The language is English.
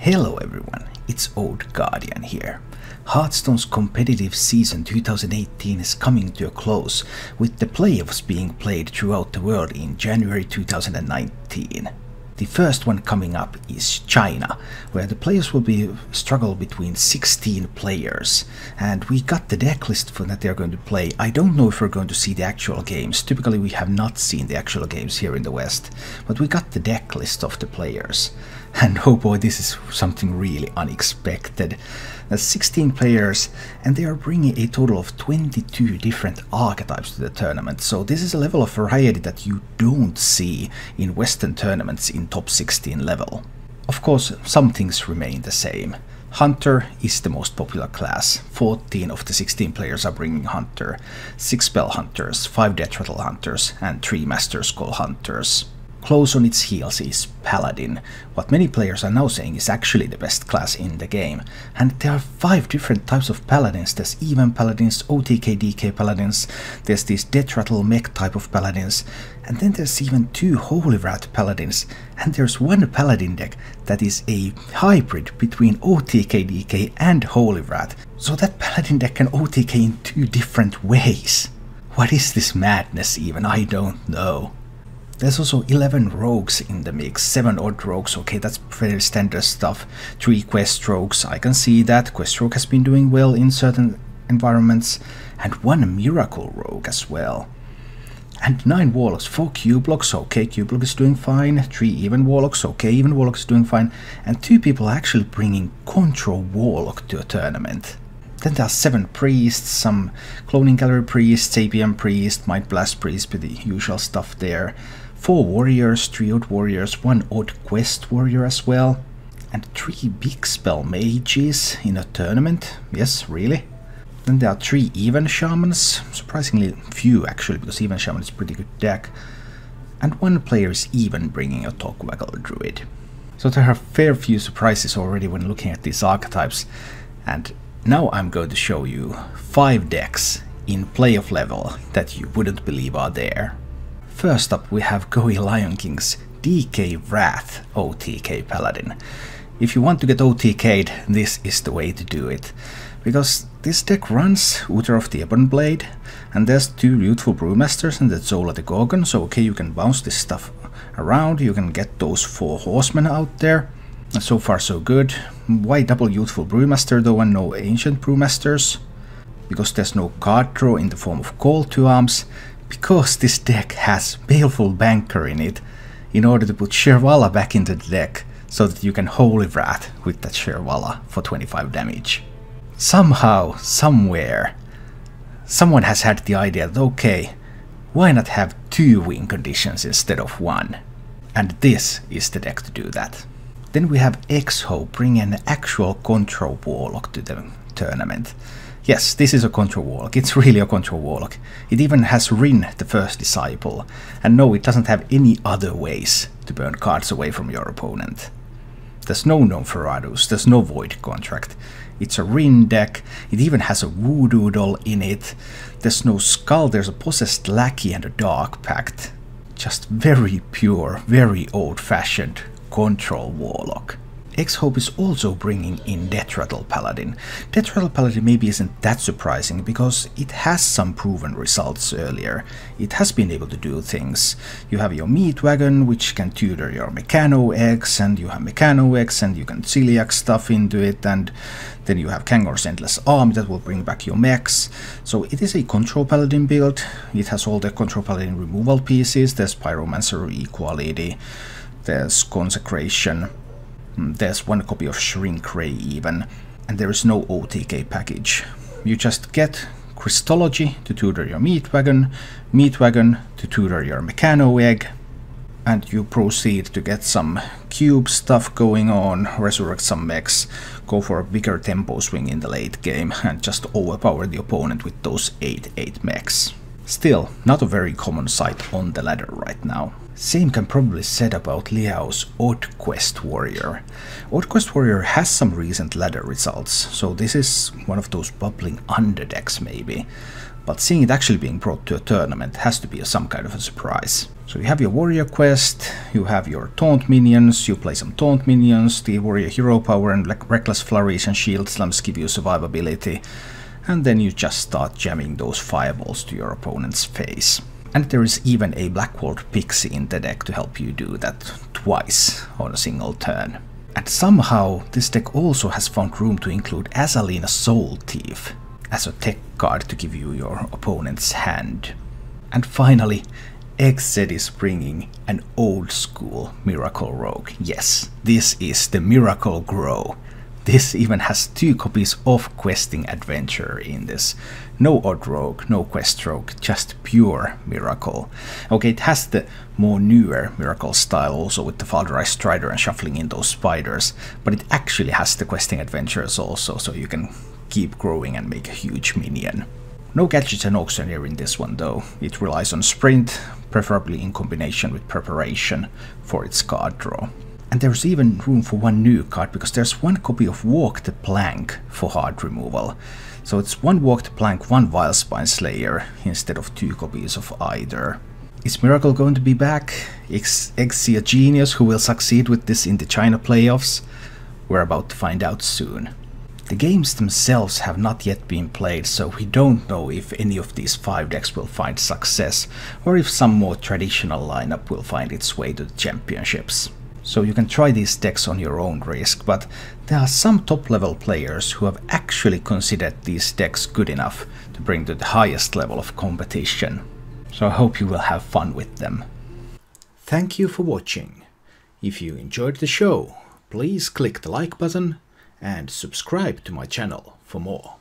Hello everyone, it's Old Guardian here. Hearthstone's competitive season 2018 is coming to a close, with the playoffs being played throughout the world in January 2019. The first one coming up is China, where the players will struggle between 16 players, and we got the deck list for that they're going to play. I don't know if we're going to see the actual games. Typically we have not seen the actual games here in the West, but we got the deck list of the players. And oh boy, this is something really unexpected. There's 16 players, and they are bringing a total of 22 different archetypes to the tournament, so this is a level of variety that you don't see in Western tournaments in top 16 level. Of course, some things remain the same. Hunter is the most popular class. 14 of the 16 players are bringing Hunter, 6 Spell Hunters, 5 Deathrattle Hunters, and 3 Master Skull Hunters. Close on its heels is Paladin, what many players are now saying is actually the best class in the game. And there are 5 different types of Paladins. There's even Paladins, OTK DK Paladins, there's these Deathrattle mech type of Paladins, and then there's even 2 Holy Wrath Paladins, and there's one Paladin deck that is a hybrid between OTK DK and Holy Wrath. So that Paladin deck can OTK in 2 different ways. What is this madness even? I don't know. There's also 11 rogues in the mix, 7 odd rogues, okay, that's very standard stuff. 3 quest rogues, I can see that, quest rogue has been doing well in certain environments, and 1 miracle rogue as well. And 9 warlocks, 4 Q-blocks, okay, Q-block is doing fine, 3 even warlocks, okay, even warlock is doing fine, and 2 people are actually bringing control warlock to a tournament. Then there are 7 priests, some cloning gallery priests, Sapien priest, might blast priest, with the usual stuff there. 4 warriors, 3 odd warriors, 1 odd quest warrior as well, and 3 big spell mages in a tournament. Yes, really? Then there are 3 even shamans, surprisingly few actually, because even shaman is a pretty good deck. And 1 player is even bringing a ToqWaggle druid. So there are a fair few surprises already when looking at these archetypes, and now I'm going to show you 5 decks in playoff level that you wouldn't believe are there. First up we have GoeLionKing's DK Wrath OTK Paladin. If you want to get OTK'd, this is the way to do it. Because this deck runs Uther of the Ebon Blade, and there's 2 Youthful Brewmasters and the Zola the Gorgon, so okay, you can bounce this stuff around, you can get those 4 horsemen out there. So far so good. Why double Youthful Brewmaster though and no Ancient Brewmasters? Because there's no card draw in the form of Call to Arms, because this deck has Baleful Banker in it, in order to put Shirvala back into the deck, so that you can Holy Wrath with that Shirvala for 25 damage. Somehow, somewhere, someone has had the idea that okay, why not have 2 win conditions instead of 1? And this is the deck to do that. Then we have XHope bringing an actual control warlock to the tournament. Yes, this is a control warlock, it's really a control warlock. It even has Rin, the first disciple, and no, it doesn't have any other ways to burn cards away from your opponent. There's no Nompharadus, there's no Void Contract. It's a Rin deck, it even has a Voodoo doll in it. There's no Skull, there's a Possessed Lackey and a Dark Pact. Just very pure, very old-fashioned control warlock. XHope is also bringing in Deathrattle Paladin. Deathrattle Paladin maybe isn't that surprising, because it has some proven results earlier. It has been able to do things. You have your Meat Wagon, which can tutor your Mechano eggs, and you have Mechano eggs, and you can celiac stuff into it, and then you have Kangor's Endless Arm that will bring back your mechs. So it is a Control Paladin build. It has all the Control Paladin removal pieces. There's Pyromancer Equality, there's Consecration, there's 1 copy of Shrink Ray even, and there is no OTK package. You just get Crystology to tutor your Meat Wagon to tutor your Mechano Egg, and you proceed to get some cube stuff going on, resurrect some mechs, go for a bigger tempo swing in the late game, and just overpower the opponent with those 8/8 mechs. Still, not a very common sight on the ladder right now. Same can probably be said about Leaoh's Odd Quest Warrior. Odd Quest Warrior has some recent ladder results, so this is one of those bubbling under decks maybe. but seeing it actually being brought to a tournament has to be some kind of a surprise. So you have your warrior quest, you have your taunt minions, you play some taunt minions, the warrior hero power and reckless flurries and shield slams give you survivability, and then you just start jamming those fireballs to your opponent's face. And there is even a Blackwalled Pixie in the deck to help you do that twice on a single turn. And somehow this deck also has found room to include Azalina Soul Thief as a tech card to give you your opponent's hand. And finally, XZ is bringing an old school Miracle Rogue. Yes, this is the Miracle Grow. This even has 2 copies of Questing Adventure in this. No Odd Rogue, no Quest Rogue, just pure Miracle. Okay, it has the more newer Miracle style also with the Falderized Strider and shuffling in those spiders, but it actually has the Questing Adventures also, so you can keep growing and make a huge minion. No gadgets and auctioneer in this one though. It relies on sprint, preferably in combination with preparation for its card draw. And there's even room for one new card, because there's 1 copy of Walk the Plank for hard removal. So it's 1 Walk the Plank, 1 Vilespine Slayer, instead of 2 copies of either. Is Miracle going to be back? Is XZ a genius who will succeed with this in the China playoffs? We're about to find out soon. The games themselves have not yet been played, so we don't know if any of these 5 decks will find success, or if some more traditional lineup will find its way to the championships. So you can try these decks on your own risk, but there are some top level players who have actually considered these decks good enough to bring to the highest level of competition. So I hope you will have fun with them. Thank you for watching. If you enjoyed the show, please click the like button and subscribe to my channel for more.